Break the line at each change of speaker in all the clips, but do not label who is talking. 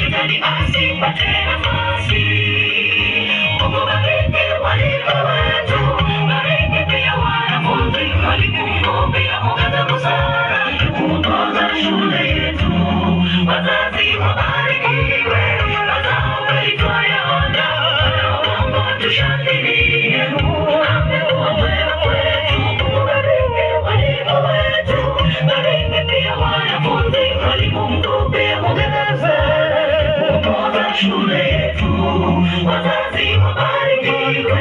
shetani asipate nafasi. Mungu bariki walimu wetu, bariki pia wanafunzi, walimu pia ongeza busara ya kuongoza shule yetu. Wazazi wabarikiwe, wazao walituyaona, wanaoomba tushangilie. Amekuwa mwema kwetu. Mungu bariki walimu wetu, bariki pia wanafunzi, walimu pia ongeza busara ya kuongoza shule yetu. Wazazi wabarikiwe,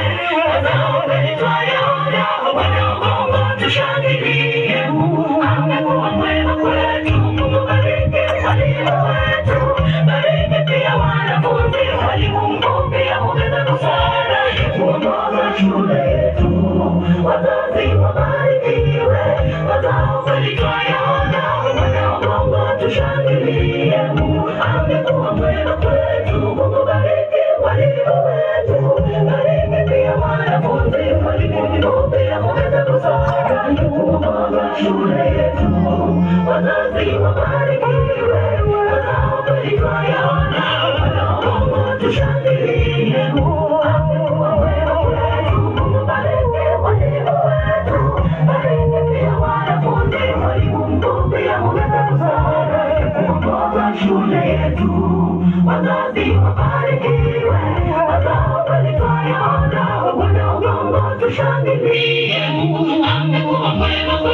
wazao walituyaona, wanaoomba tushangilie. Amekuwa mwema kwetu. Mungu bariki walimu wetu, bariki pia wanafunzi, walimu pia ongeza busara ya kuongoza shule yetu. Wazazi wabarikiwe, wazao walituyaona, wanaoomba tushangilie. Amekuwa mwema kwetu. Mungu bariki walimu wetu, bariki pia wanafunzi, walimu pia ongeza busara ya kuongoza shule yetu. Wazazi wabarikiwe, wazao walituyaona, wanaoomba tushangilie. Amekuwa mwema kwetu. Mungu bariki walimu wetu, bariki pia wanafunzi, walimu pia ongeza busara ya kuongoza shule yetu. Wazazi wabarikiwe, wazao walituyaona, wanaoomba tushangilie. Amekuwa mwema kwetu.